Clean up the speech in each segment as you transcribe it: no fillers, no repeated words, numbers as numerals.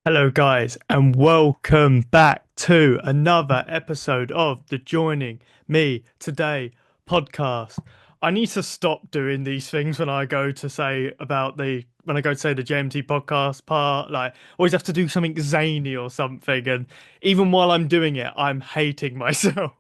Hello, guys, and welcome back to another episode of the Joining Me Today podcast. I need to stop doing these things when I go to say about the when I go to say the JMT podcast part. Like, always have to do something zany or something, and even while I'm doing it, I'm hating myself.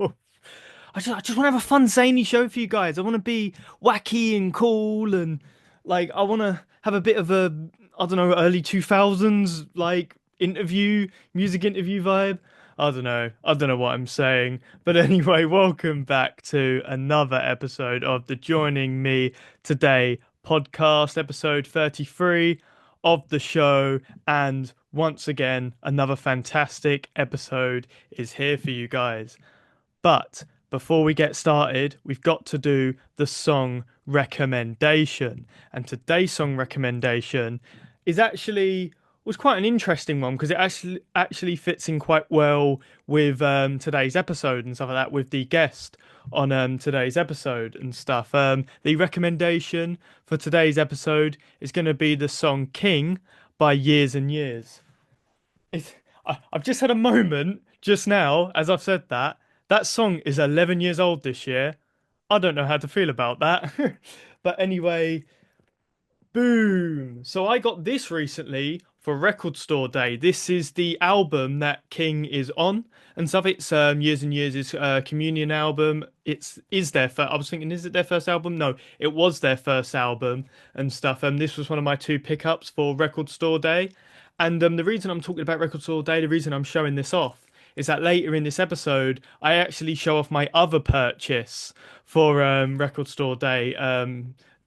I just want to have a fun, zany show for you guys. I want to be wacky and cool, and like I want to have a bit of a, I don't know, early 2000s like interview, music interview vibe. I don't know what I'm saying. But anyway, welcome back to another episode of the Joining Me Today podcast, episode 33 of the show. And once again, another fantastic episode is here for you guys. But before we get started, we've got to do the song recommendation. And today's song recommendation is actually was quite an interesting one because it actually fits in quite well with today's episode and stuff like that with the guest on today's episode and stuff. The recommendation for today's episode is going to be the song King by Years and Years. It's, I've just had a moment just now, as I've said that. That song is 11 years old this year. I don't know how to feel about that. But anyway, boom. So I got this recently for Record Store Day. This is the album that King is on and stuff. It's Years and Years' Communion album. It's is their first. I was thinking, is it their first album? No, it was their first album and stuff. This was one of my two pickups for Record Store Day. And the reason I'm talking about Record Store Day, the reason I'm showing this off is that later in this episode, I actually show off my other purchase for Record Store Day.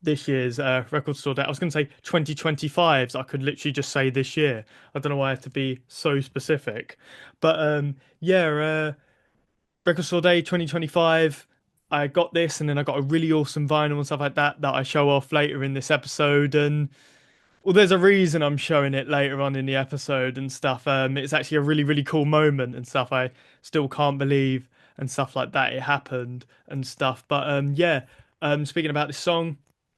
This year's Record Store Day. I was going to say 2025s. I could literally just say this year. I don't know why I have to be so specific. But yeah, Record Store Day 2025. I got this, and then I got a really awesome vinyl and stuff like that that I show off later in this episode. And well, there's a reason I'm showing it later on in the episode and stuff. It's actually a really, really cool moment and stuff. I still can't believe and stuff like that it happened and stuff. But yeah, speaking about this song,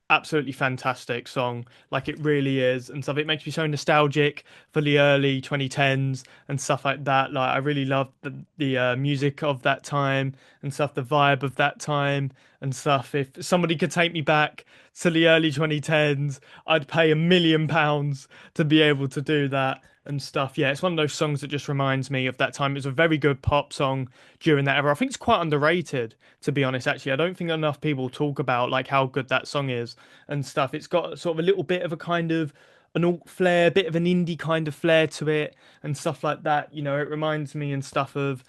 absolutely fantastic song. Like it really is and stuff. It makes me so nostalgic for the early 2010s and stuff like that. Like I really loved the music of that time and stuff, the vibe of that time and stuff. If somebody could take me back to the early 2010s, I'd pay £1 million to be able to do that and stuff. Yeah, it's one of those songs that just reminds me of that time. It was a very good pop song during that era. I think it's quite underrated, to be honest, actually. I don't think enough people talk about like how good that song is and stuff. It's got sort of a little bit of a kind of an alt flair, bit of an indie kind of flair to it and stuff like that. You know, it reminds me and stuff of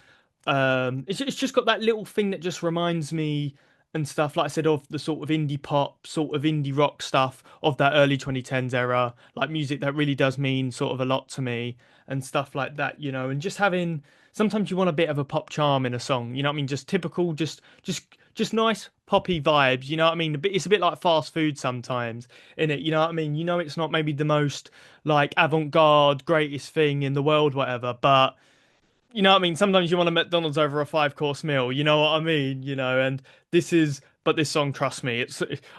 it's just got that little thing that just reminds me and stuff, like I said, of the sort of indie pop, sort of indie rock stuff of that early 2010s era, like music that really does mean sort of a lot to me and stuff like that, you know, and just having sometimes you want a bit of a pop charm in a song, you know what I mean? Just typical, just nice poppy vibes, you know what I mean? It's a bit like fast food sometimes, in it, you know what I mean? You know, it's not maybe the most like avant-garde, greatest thing in the world, whatever, but you know what I mean? Sometimes you want a McDonald's over a five-course meal. You know what I mean? You know, and but this song, trust me,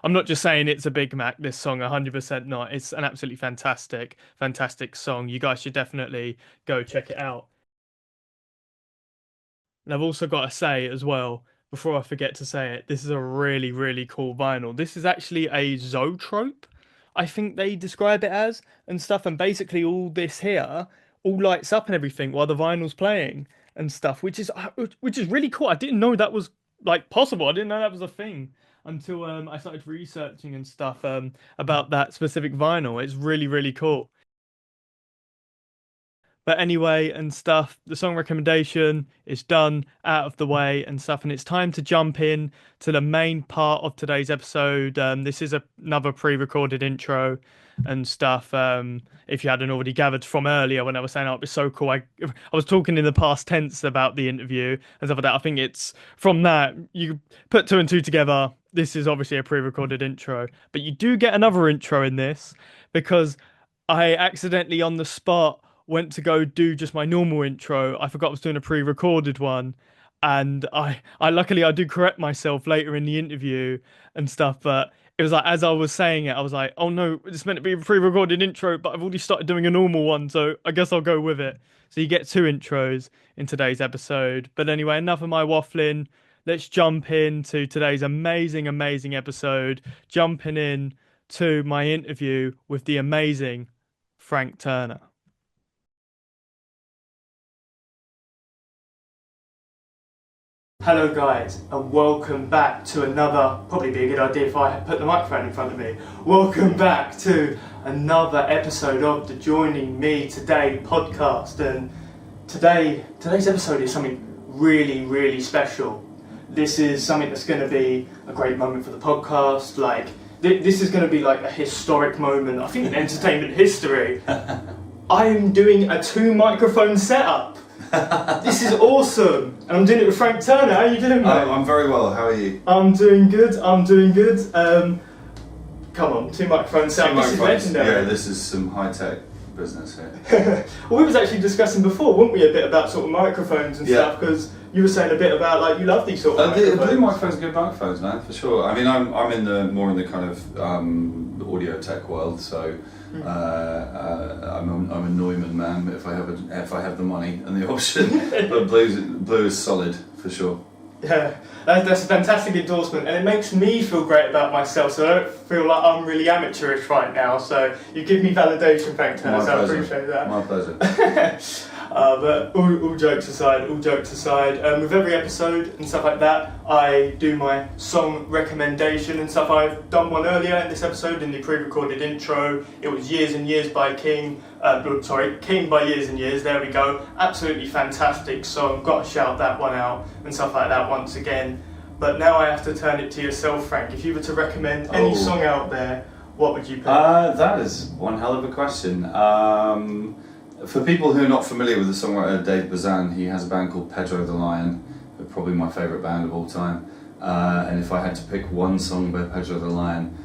I'm not just saying it's a Big Mac. This song, 100% not. It's an absolutely fantastic, fantastic song. You guys should definitely go check it out. And I've also got to say as well, before I forget to say it, this is a really, really cool vinyl. This is actually a zoetrope, I think they describe it as, and stuff. And basically, all this here all lights up and everything while the vinyl's playing and stuff, which is really cool. I didn't know that was like possible. I didn't know that was a thing until I started researching and stuff about that specific vinyl. It's really, really cool. But anyway, and stuff, the song recommendation is done out of the way and stuff, and it's time to jump in to the main part of today's episode. This is another pre-recorded intro and stuff. If you hadn't already gathered from earlier when I was saying, "Oh, it was so cool," I was talking in the past tense about the interview and stuff like that. I think it's from that you put two and two together. This is obviously a pre-recorded intro, but you do get another intro in this because I accidentally on the spot went to go do just my normal intro. I forgot I was doing a pre-recorded one, and I luckily I do correct myself later in the interview and stuff, but it was like, as I was saying it, I was like, oh no, it's meant to be a pre-recorded intro, but I've already started doing a normal one, so I guess I'll go with it. So you get two intros in today's episode. But anyway, enough of my waffling. Let's jump into today's amazing, amazing episode. Jumping in to my interview with the amazing Frank Turner. Hello guys, and welcome back to another, probably be a good idea if I put the microphone in front of me. Welcome back to another episode of the Joining Me Today podcast. And today's episode is something really, really special. This is something that's going to be a great moment for the podcast. Like, this is going to be like a historic moment, I think, in entertainment history. I am doing a 2 microphone setup. This is awesome, and I'm doing it with Frank Turner. How are you doing, mate? I'm very well. How are you? I'm doing good. Come on, 2 microphones. Two This is legendary. Yeah, this is some high-tech business here. Well, we was actually discussing before, weren't we, a bit about sort of microphones and stuff, because you were saying a bit about like you love these sort of microphones. The blue microphones are good microphones, man, for sure. I mean, I'm more in the kind of audio tech world, so. I'm a Neumann man if I have the money and the option, but blue is solid for sure. Yeah, that's a fantastic endorsement, and it makes me feel great about myself, so I don't feel like I'm really amateurish right now. So you give me validation, Frank Turner, so I appreciate that. My pleasure. But all jokes aside, with every episode and stuff like that, I do my song recommendation and stuff. I've done one earlier in this episode in the pre-recorded intro. It was Years and Years by King by Years and Years, there we go. Absolutely fantastic song, got to shout that one out and stuff like that once again. But now I have to turn it to yourself, Frank. If you were to recommend any song out there, what would you pick? That is one hell of a question. For people who are not familiar with the songwriter Dave Bazan, he has a band called Pedro the Lion, probably my favourite band of all time. And if I had to pick one song by Pedro the Lion,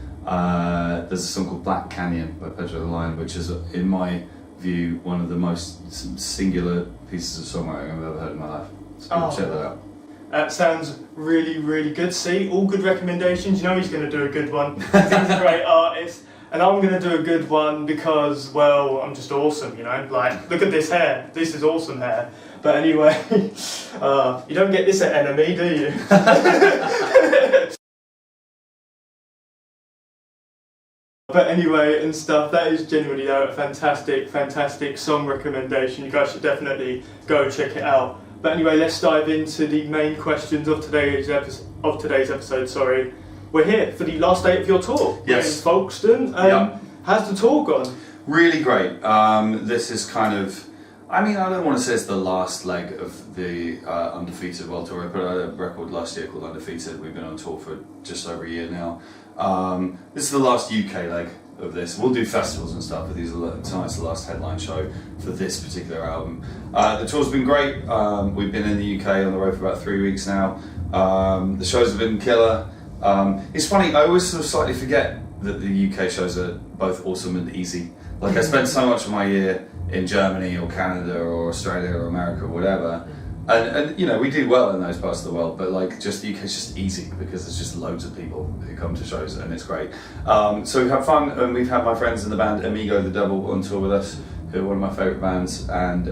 there's a song called Black Canyon by Pedro the Lion, which is, in my view, one of the most singular pieces of songwriting I've ever heard in my life. So check that out. That sounds really, really good. See, all good recommendations. You know he's going to do a good one. He's a great artist. And I'm going to do a good one because, well, I'm just awesome, you know? Like, look at this hair. This is awesome hair. But anyway, you don't get this at NME, do you? But anyway, and stuff, that is genuinely a fantastic, fantastic song recommendation. You guys should definitely go check it out. But anyway, let's dive into the main questions of today's episode. We're here for the last day of your tour. Yes. In Folkestone. How's the tour gone? Really great. This is kind of, I mean, I don't want to say it's the last leg of the Undefeated World Tour. I put out a record last year called Undefeated. We've been on tour for just over a year now. This is the last UK leg of this. We'll do festivals and stuff, but tonight's the last headline show for this particular album. The tour's been great. We've been in the UK on the road for about 3 weeks now. The shows have been killer. It's funny, I always sort of slightly forget that the UK shows are both awesome and easy. Like, I spent so much of my year in Germany or Canada or Australia or America or whatever, and you know, we do well in those parts of the world, but like, just the UK is just easy because there's just loads of people who come to shows and it's great. So we've had fun, and we've had my friends in the band Amigo the Devil on tour with us, who are one of my favourite bands, and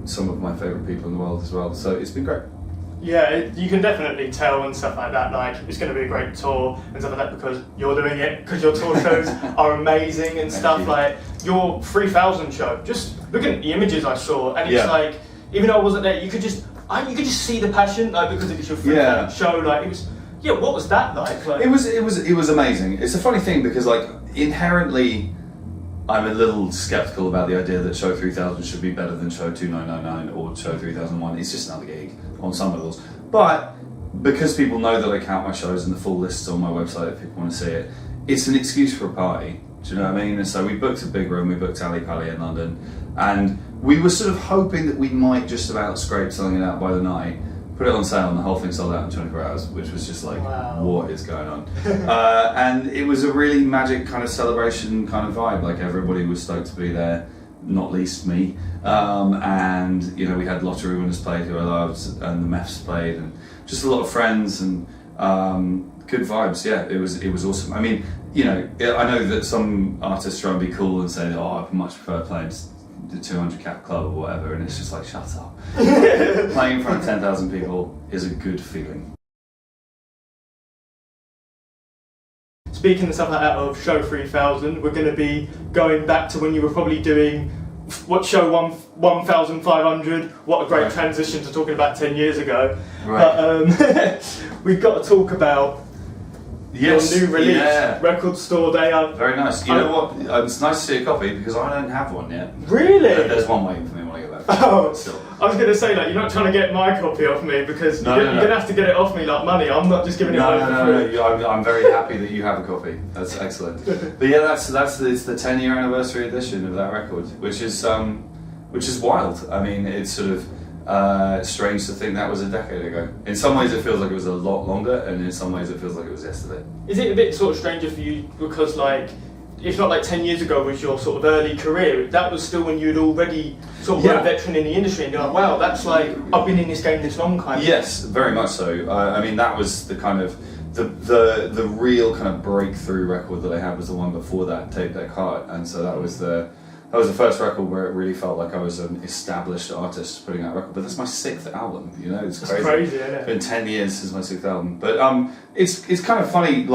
some of my favourite people in the world as well, so it's been great. Yeah, you can definitely tell and stuff like that, like, it's going to be a great tour and stuff like that because you're doing it, because your tour shows are amazing and stuff. Like, your 3000 show, just looking at the images I saw, and it's like, even though I wasn't there, you could just see the passion, like, because it was your 3000 show, like, it was, what was that like? It was amazing. It's a funny thing because, like, inherently, I'm a little skeptical about the idea that show 3000 should be better than show 2999 or show 3001. It's just another gig on some levels. But because people know that I count my shows and the full list's on my website if people want to see it, it's an excuse for a party. Do you know what I mean? And so we booked a big room, we booked Ali Pali in London, and we were sort of hoping that we might just about scrape selling it out by the night. Put it on sale and the whole thing sold out in 24 hours, which was just like, what is going on? And it was a really magic kind of celebration kind of vibe. Like, everybody was stoked to be there, not least me. And, you know, we had lottery winners played who I loved, and the Mefs played, and just a lot of friends, and good vibes. Yeah, it was awesome. I mean, I know that some artists try and be cool and say, I much prefer playing the 200 cap club or whatever, and it's just like, shut up. Playing in front of 10,000 people is a good feeling. Speaking of stuff like that of Show 3000, we're going to be going back to when you were probably doing Show 1500. What a great transition to talking about 10 years ago. Right. But we've got to talk about your new release, Record Store Day. Very nice. You know what? It's nice to see a copy because I don't have one yet. Really? There's one waiting for me when I get back. Oh, I was going to say, you're not trying to get my copy off me because you're going to have to get it off me like money. I'm not just giving it away for free. I'm very happy that you have a copy. That's excellent. But yeah, it's the 10-year anniversary edition of that record, which is wild. I mean, it's sort of strange to think that was a decade ago. In some ways, it feels like it was a lot longer, and in some ways, it feels like it was yesterday. Is it a bit sort of stranger for you because if not 10 years ago was your sort of early career, that was still when you'd already sort of been a veteran in the industry and you're like, wow, that's I've been in this game this long kind of. Yes, very much so. I mean, that was the kind of, the real kind of breakthrough record that I had was the one before that, Tape Deck Heart, and so that was the first record where it really felt like I was an established artist putting out a record. But that's my 6th album, it's crazy. It's crazy, isn't it? It's been 10 years since my 6th album. But it's kind of funny,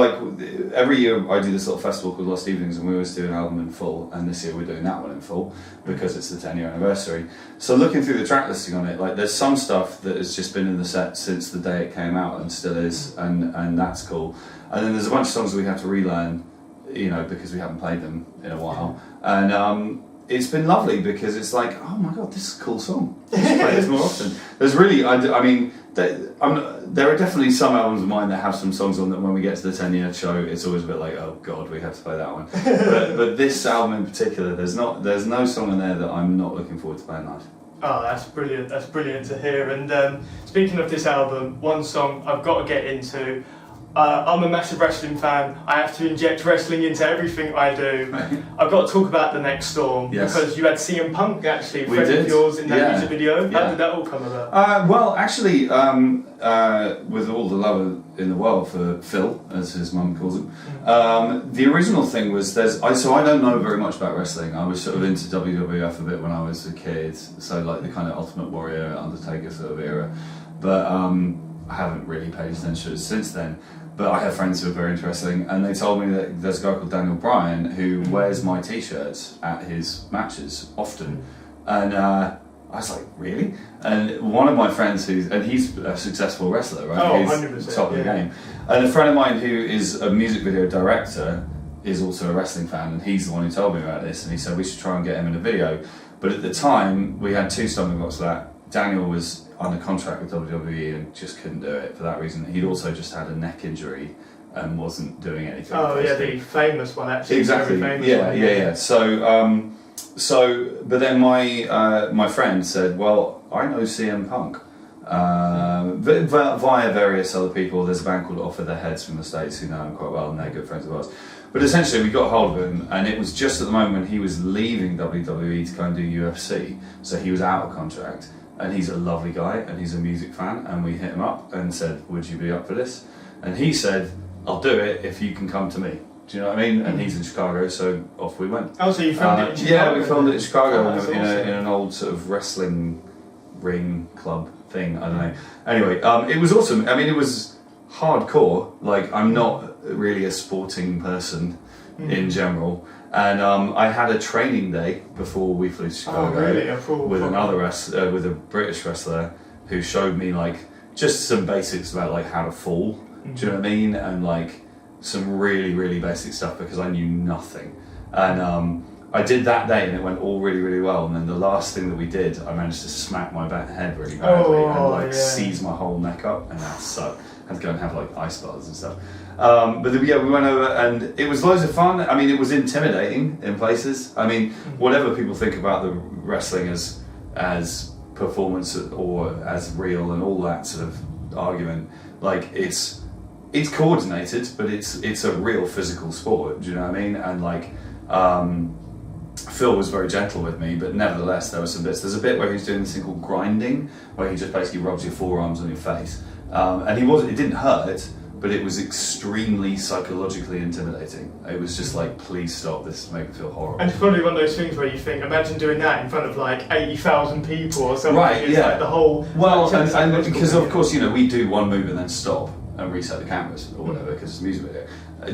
every year I do this little festival called Lost Evenings, and we always do an album in full, and this year we're doing that one in full because it's the 10-year anniversary. So looking through the track listing on it, there's some stuff that has just been in the set since the day it came out and still is, and that's cool. And then there's a bunch of songs that we have to relearn, because we haven't played them in a while. And it's been lovely because it's like, oh my god, this is a cool song. Let's play this more often. There's really, there are definitely some albums of mine that have some songs on that when we get to the 10-year show, it's always a bit like, oh god, we have to play that one. but this album in particular, there's no song in there that I'm not looking forward to playing live. Oh, that's brilliant. That's brilliant to hear. And speaking of this album, one song I've got to get into. I'm a massive wrestling fan. I have to inject wrestling into everything I do. Right. I've got to talk about The Next Storm because you had CM Punk actually, friend of yours in that music video. How did that all come about? Well, actually, with all the love in the world for Phil, as his mum calls him, the original thing was I don't know very much about wrestling. I was sort of into WWF a bit when I was a kid, so the kind of Ultimate Warrior, Undertaker sort of era, but I haven't really paid attention since then. But I have friends who are very interesting, and they told me that there's a guy called Daniel Bryan who wears my t-shirts at his matches often, and I was like, really? And one of my friends he's a successful wrestler, right? Oh, he's 100%, top of the game. And a friend of mine who is a music video director is also a wrestling fan, and he's the one who told me about this, and he said we should try and get him in a video. But at the time, we had 2 stumbling blocks for that. Daniel was under contract with WWE and just couldn't do it for that reason. He'd also just had a neck injury and wasn't doing anything. Oh yeah, the famous one actually. Exactly. Yeah. So, but then my friend said, well, I know CM Punk via various other people. There's a band called Off of Their Heads from the States who know him quite well, and they're good friends of ours. But essentially, we got hold of him, and it was just at the moment when he was leaving WWE to go and do UFC, so he was out of contract. And he's a lovely guy, and he's a music fan, and we hit him up and said, would you be up for this? And he said, I'll do it if you can come to me. Do you know what I mean? And he's in Chicago, so off we went. Oh, so you filmed it in Chicago? Yeah, we filmed it in Chicago in awesome. an old sort of wrestling ring club thing, I don't know. Anyway, it was awesome. I mean, it was hardcore. I'm not really a sporting person in general. And I had a training day before we flew to Chicago with another with a British wrestler who showed me just some basics about how to fall. Do you know what I mean? And some really, really basic stuff because I knew nothing. And I did that day and it went all really, really well. And then the last thing that we did, I managed to smack my head really badly and seize my whole neck up, and that sucked. I had to go and have ice baths and stuff. But we went over and it was loads of fun. I mean, it was intimidating in places. I mean, whatever people think about the wrestling as performance or as real and all that sort of argument, it's coordinated, but it's a real physical sport. Do you know what I mean? And Phil was very gentle with me, but nevertheless there were some bits. There's a bit where he's doing this thing called grinding, where he just basically rubs your forearms on your face, and it didn't hurt, but it was extremely psychologically intimidating. It was just like, please stop, this is making me feel horrible. And it's probably one of those things where you think, imagine doing that in front of like 80,000 people or something. Right, it's yeah. like the whole... Well, and because of course, you know, we do one move and then stop and reset the cameras or whatever, because it's a music video.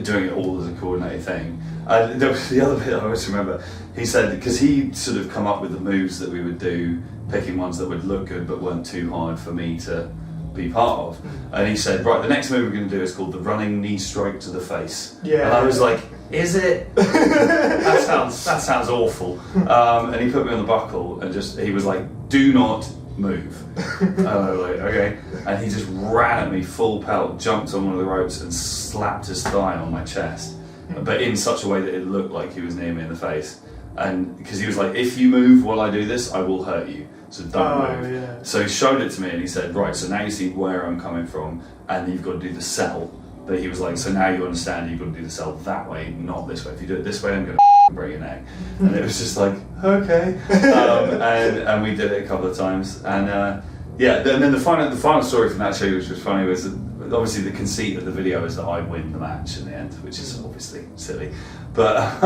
Doing it all as a coordinated thing. There was the other bit I always remember. He said, because he'd sort of come up with the moves that we would do, picking ones that would look good but weren't too hard for me to be part of. And he said, right, the next move we're going to do is called the running knee strike to the face. Yeah. And I was like, is it? that sounds awful. And he put me on the buckle and he was like, do not move. And I was like, okay. And he just ran at me full pelt, jumped on one of the ropes and slapped his thigh on my chest, but in such a way that it looked like he was near me in the face. And because he was like, if you move while I do this, I will hurt you, so don't move. Yeah. So he showed it to me and he said, right, so now you see where I'm coming from and you've got to do the cell. But he was like, so now you understand you've got to do the cell that way, not this way. If you do it this way, I'm going to break your neck. And it was just like, okay. And we did it a couple of times. And yeah, and then the final story from that show, which was funny, was that obviously the conceit of the video is that I win the match in the end, which is obviously silly. But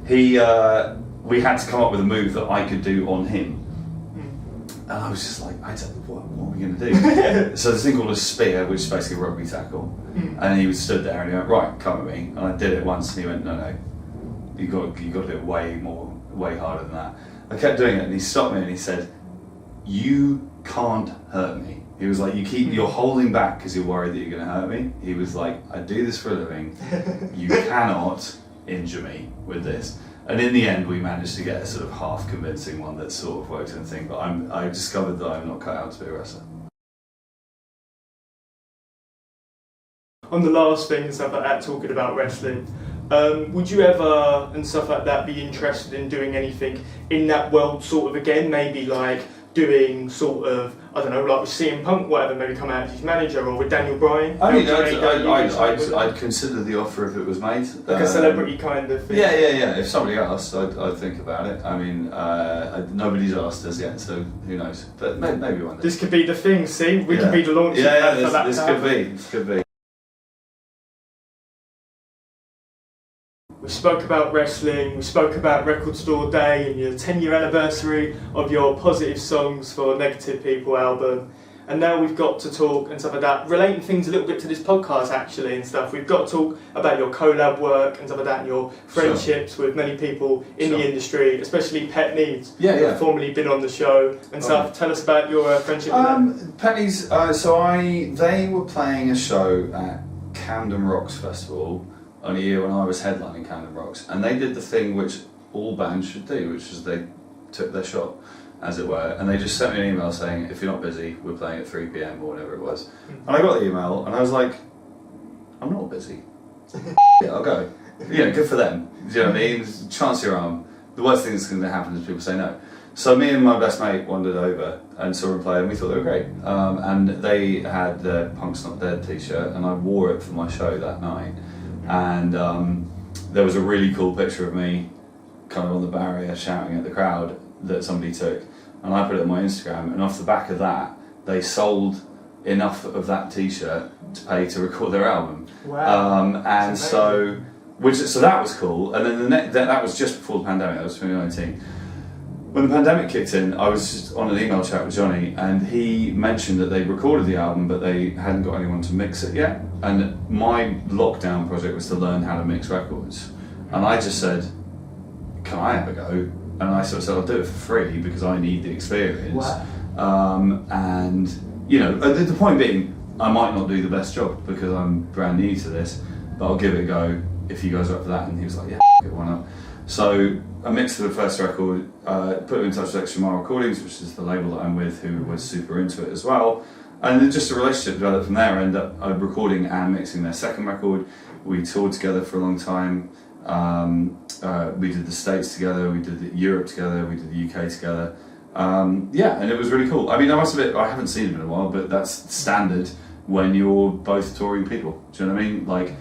we had to come up with a move that I could do on him. And I was just like, what are we going to do? So this thing called a spear, which is basically a rugby tackle. And he stood there and he went, right, come at me. And I did it once and he went, no, you got to do it way harder than that. I kept doing it and he stopped me and he said, you can't hurt me. He was like, you're holding back because you're worried that you're going to hurt me. He was like, I do this for a living. You cannot injure me with this. And in the end, we managed to get a sort of half convincing one that sort of worked and thing. But I discovered that I'm not cut out to be a wrestler. On the last thing and stuff like that, talking about wrestling, would you ever and stuff like that be interested in doing anything in that world sort of again? Maybe like doing sort of, I don't know, like with CM Punk, whatever, maybe come out as his manager, or with Daniel Bryan? I mean, I'd consider the offer if it was made. Like a celebrity kind of thing? Yeah. If somebody asked, I'd think about it. I mean, nobody's asked us yet, so who knows? But maybe one day. This could be the thing, see? We could be the launch pad for that. This could be. We spoke about wrestling, we spoke about Record Store Day and your 10-year anniversary of your Positive Songs for Negative People album. And now we've got to talk and stuff like that, relating things a little bit to this podcast actually and stuff. We've got to talk about your collab work and stuff like that, and your friendships with many people in the industry, especially Pet Needs, who have formerly been on the show and stuff. Tell us about your friendship with them. Pet Needs, they were playing a show at Camden Rocks Festival on a year when I was headlining Camden Rocks, and they did the thing which all bands should do, which is they took their shot, as it were, and they just sent me an email saying, if you're not busy, we're playing at 3 PM or whatever it was. And I got the email and I was like, I'm not busy. Yeah, I'll go. Yeah, good for them. Do you know what I mean? Chance your arm. The worst thing that's going to happen is people say no. So me and my best mate wandered over and saw them play, and we thought they were great. And they had their Punk's Not Dead t-shirt, and I wore it for my show that night. And there was a really cool picture of me kind of on the barrier shouting at the crowd that somebody took, and I put it on my Instagram, and off the back of that they sold enough of that t-shirt to pay to record their album. Wow. And so that was cool. And then that was just before the pandemic. That was 2019. When the pandemic kicked in, I was just on an email chat with Johnny, and he mentioned that they'd recorded the album, but they hadn't got anyone to mix it yet. And my lockdown project was to learn how to mix records. And I just said, can I have a go? And I sort of said, I'll do it for free because I need the experience. Wow. And, you know, the point being, I might not do the best job because I'm brand new to this, but I'll give it a go if you guys are up for that. And he was like, yeah, why not? So I mixed the first record, put him in touch with Xtra Recordings, which is the label that I'm with, who was super into it as well. And then just a relationship developed from there. I ended up recording and mixing their second record. We toured together for a long time. We did the States together, we did Europe together, we did the UK together. Yeah, and it was really cool. I mean, I haven't seen him in a while, but that's standard when you're both touring people. Do you know what I mean? Like,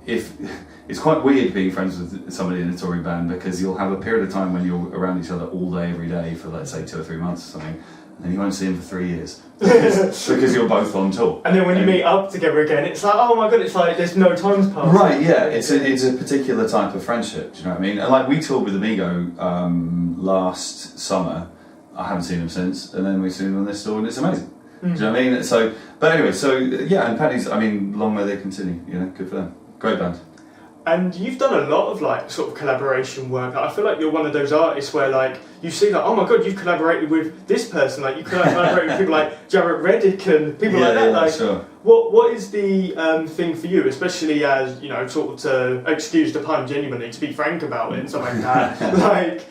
it's quite weird being friends with somebody in a touring band, because you'll have a period of time when you're around each other all day, every day for, let's say, 2 or 3 months or something. and then you won't see him for 3 years because you're both on tour. And then when you meet up together again, it's like, oh my god, it's like there's no time's passed. Right, yeah, it's a particular type of friendship. Do you know what I mean? And like we toured with Amigo last summer. I haven't seen him since, and then we've seen him on this tour, and it's amazing. Do you know what I mean? So, but anyway, so yeah, and Paddy's. I mean, long may they continue. You know, good for them. Great band. And you've done a lot of like sort of collaboration work. I feel like you're one of those artists where like you see like, oh my god, you've collaborated with this person. Like you collaborated with people like Jared Reddick and people like that. Like, sure. What is the thing for you, especially as, you know, sort of to excuse the pun, genuinely, to be frank about it and stuff like that. Like,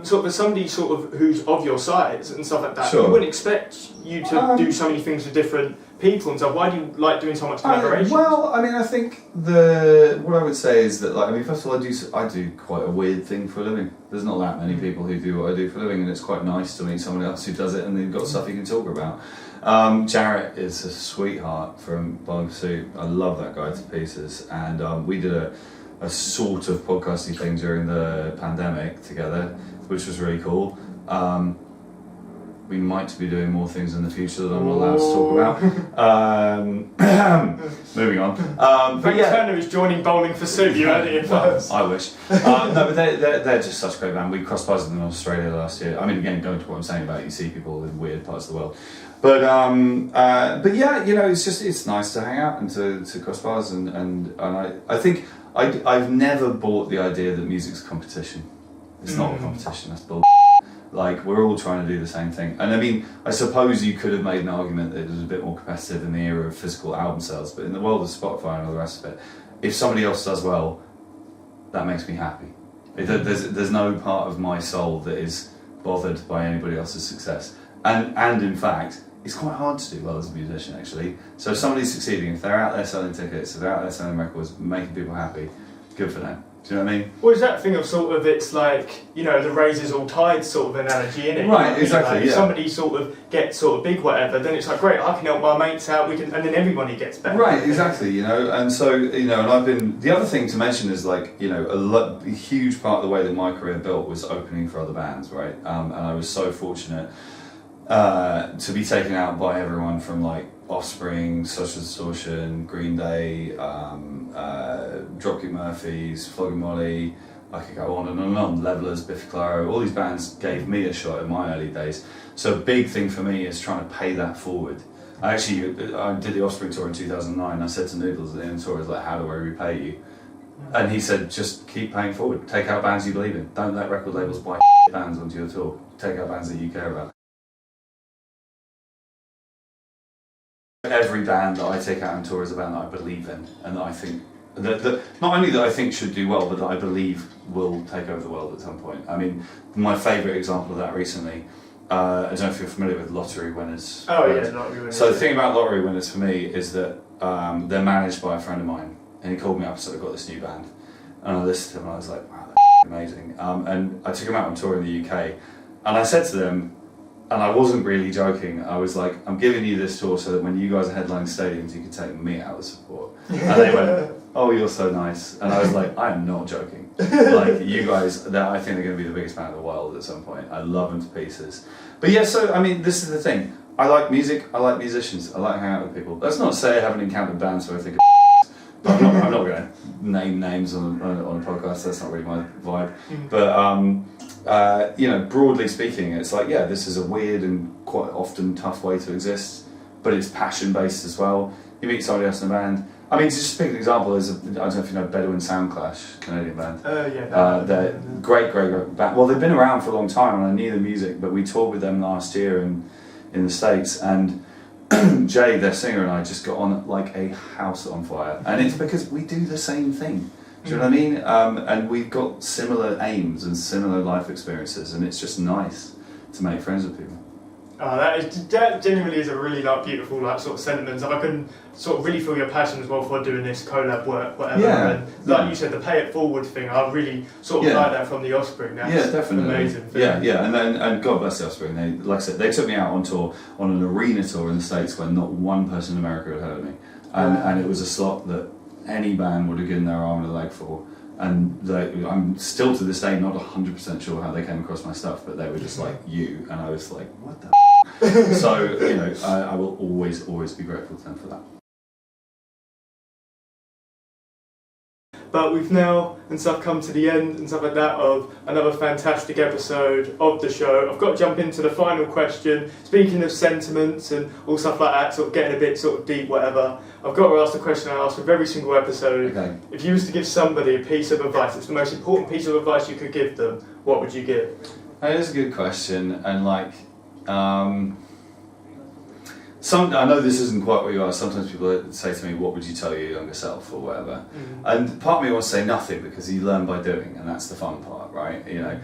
sort of as somebody sort of who's of your size and stuff like that, Sure. you wouldn't expect you to do so many things with different people and stuff. Why do you like doing so much collaboration? Well, I mean, I think what I would say is that, like, I mean, first of all, I do quite a weird thing for a living. There's not that many people who do what I do for a living, and it's quite nice to meet someone else who does it and they've got stuff you can talk about. Jarrett is a sweetheart from Bowling for Soup. I love that guy to pieces, and we did a sort of podcasting thing during the pandemic together, which was really cool. We might be doing more things in the future that I'm not allowed to talk about. Moving on. Frank Turner is joining Bowling for Soup. You heard it here first. I wish. No, but they're just such a great band. We crossed paths with them in Australia last year. I mean, again, going to what I'm saying about you see people in weird parts of the world. But yeah, you know, it's nice to hang out and to cross paths, and I think I've never bought the idea that music's a competition. It's not a competition. That's bull. Like, we're all trying to do the same thing. And I mean, I suppose you could have made an argument that it was a bit more competitive in the era of physical album sales, but in the world of Spotify and all the rest of it, if somebody else does well, that makes me happy. There's no part of my soul that is bothered by anybody else's success. And in fact, it's quite hard to do well as a musician, actually. So if somebody's succeeding, if they're out there selling tickets, if they're out there selling records, making people happy, good for them. Do you know what I mean? Well, it's that thing of sort of, it's like, you know, the raises all tides sort of analogy, innit? Right, exactly, like, yeah. If somebody sort of gets sort of big whatever, then it's like, great, I can help my mates out, and then everybody gets better. Right, exactly, you know, and so, you know, and I've been, the other thing to mention is, like, you know, a huge part of the way that my career built was opening for other bands, right? And I was so fortunate to be taken out by everyone from, like, Offspring, Social Distortion, Green Day, Dropkick Murphys, Flogging Molly, I could go on and on, Levellers, Biffy Clyro, all these bands gave me a shot in my early days. So a big thing for me is trying to pay that forward. I did the Offspring tour in 2009, I said to Noodles at the end of the tour, I was like, how do I repay you? And he said, just keep paying forward, take out bands you believe in, don't let record labels buy bands onto your tour, take out bands that you care about. Every band that I take out on tour is a band that I believe in, and that I think that not only that I think should do well, but that I believe will take over the world at some point. I mean, my favourite example of that recently, I don't know if you're familiar with Lottery Winners. Oh yeah, Lottery Winners. So the thing about Lottery Winners for me is that they're managed by a friend of mine, and he called me up and said, I've got this new band, and I listened to him and I was like, wow, that's amazing. And I took him out on tour in the UK, and I said to them, and I wasn't really joking, I was like, I'm giving you this tour so that when you guys are headlining stadiums, you can take me out of support. And they went, oh, you're so nice. And I was like, I am not joking. Like, you guys, I think they're going to be the biggest band in the world at some point. I love them to pieces. But yeah, so, I mean, this is the thing. I like music, I like musicians, I like hanging out with people. That's not to say I haven't encountered bands where I think I'm not going to name names on a podcast, that's not really my vibe. But, you know, broadly speaking, it's like, yeah, this is a weird and quite often tough way to exist, but it's passion-based as well. You meet somebody else in a band. I mean, to just pick an example, I don't know if you know Bedouin Soundclash, Canadian band. Yeah. They're great band. Well, they've been around for a long time, and I knew the music, but we toured with them last year in the States, and Jay, their singer, and I just got on like a house on fire. And it's because we do the same thing. Do you know what I mean? And we've got similar aims and similar life experiences, and it's just nice to make friends with people. That genuinely is a really like beautiful like sort of sentiment. I can sort of really feel your passion as well for doing this collab work, whatever. Yeah, and like you said, the pay it forward thing, I really sort of like that from the Offspring. That's definitely an amazing thing. Yeah, and God bless the Offspring. They, like I said, they took me out on tour on an arena tour in the States when not one person in America had heard of me, and it was a slot that any band would have given their arm and a leg for. And I'm still to this day not 100% sure how they came across my stuff, but they were just like, you, and I was like, what the f-? So, you know, I will always be grateful to them for that. But we've now and stuff come to the end and stuff like that of another fantastic episode of the show. I've got to jump into the final question. Speaking of sentiments and all stuff like that, sort of getting a bit sort of deep, whatever, I've got to ask the question I ask with every single episode. Okay. If you was to give somebody a piece of advice, it's the most important piece of advice you could give them, what would you give? That is a good question, and like, I know this isn't quite what you asked. Sometimes people say to me, what would you tell your younger self or whatever? And part of me wants to say nothing, because you learn by doing, and that's the fun part, right? You know,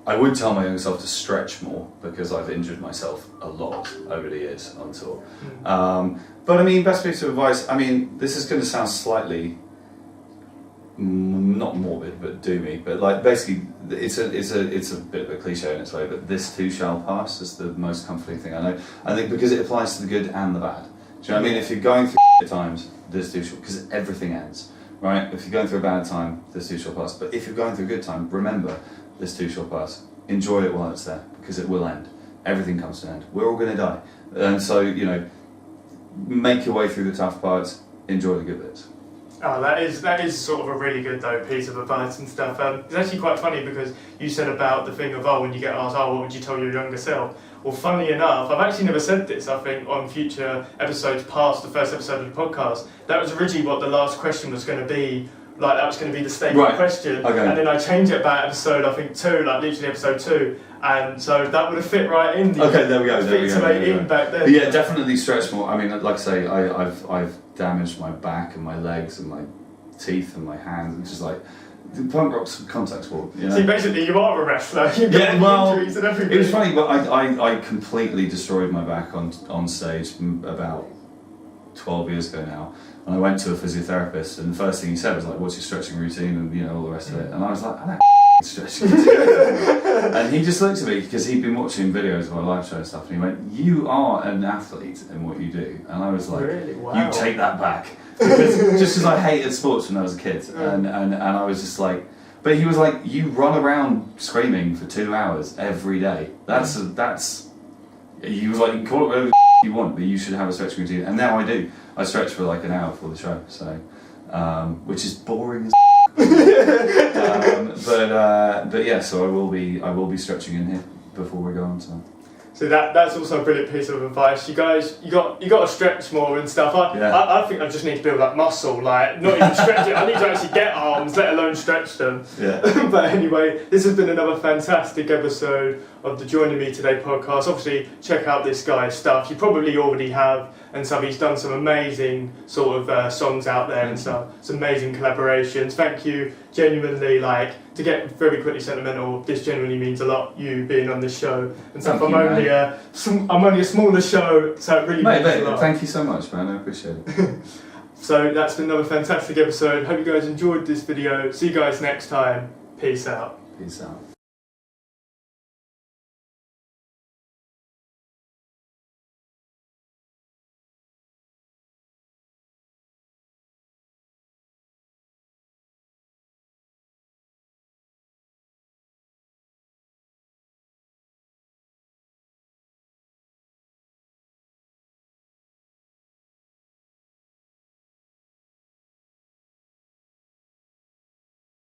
I would tell my younger self to stretch more, because I've injured myself a lot over the years on tour. But I mean, best piece of advice, I mean, this is going to sound slightly not morbid but doomy, but like basically it's a bit of a cliche in its way, but this too shall pass is the most comforting thing I know. I think because it applies to the good and the bad. Do you know what I mean? If you're going through times, this too shall, because everything ends, right? If you're going through a bad time, this too shall pass. But if you're going through a good time, remember, this too shall pass. Enjoy it while it's there, because it will end. Everything comes to an end. We're all going to die, and so, you know, make your way through the tough parts. Enjoy the good bits. Oh, that is sort of a really good though piece of advice and stuff. It's actually quite funny because you said about the thing of when you get asked, what would you tell your younger self? Well, funnily enough, I've actually never said this. I think on future episodes past the first episode of the podcast, that was originally what the last question was going to be. Like that was going to be the statement question, okay. And then I changed it about episode, I think 2, like literally episode 2, and so that would have fit right in. Okay, there we go. Back then. But yeah, definitely stretch more. I mean, like I say, I've damaged my back and my legs and my teeth and my hands, which is like the punk rock's contact sport. You know? See, basically, you are a wrestler. You've got injuries and everything. It was funny, but I completely destroyed my back on stage about 12 years ago now. And I went to a physiotherapist, and the first thing he said was like, "What's your stretching routine?" and you know, all the rest of it. And I was like, "I don't stretching routine." And he just looked at me, because he'd been watching videos of my live show and stuff, and he went, "You are an athlete in what you do." And I was like, really? Wow. "You take that back," because I hated sports when I was a kid, and I was just like, but he was like, "You run around screaming for 2 hours every day. That's." He was like, "You can call it whatever you want, but you should have a stretching routine." And now I do. I stretch for like an hour before the show, so which is boring as but yeah, so I will be stretching in here before we go on. So that's also a brilliant piece of advice. You guys, you got to stretch more and stuff. I think I just need to build up muscle, like not even stretch it. I need to actually get arms, let alone stretch them. Yeah. But anyway, this has been another fantastic episode of the Joining Me Today podcast. Obviously, check out this guy's stuff. You probably already have, and stuff. He's done some amazing sort of songs out there and stuff. Some amazing collaborations. Thank you, genuinely. Like, to get very quickly sentimental, this genuinely means a lot. You being on this show and stuff. I'm only a smaller show, so it really means a lot. Thank you so much, man. I appreciate it. So that's been another fantastic episode. Hope you guys enjoyed this video. See you guys next time. Peace out. Peace out.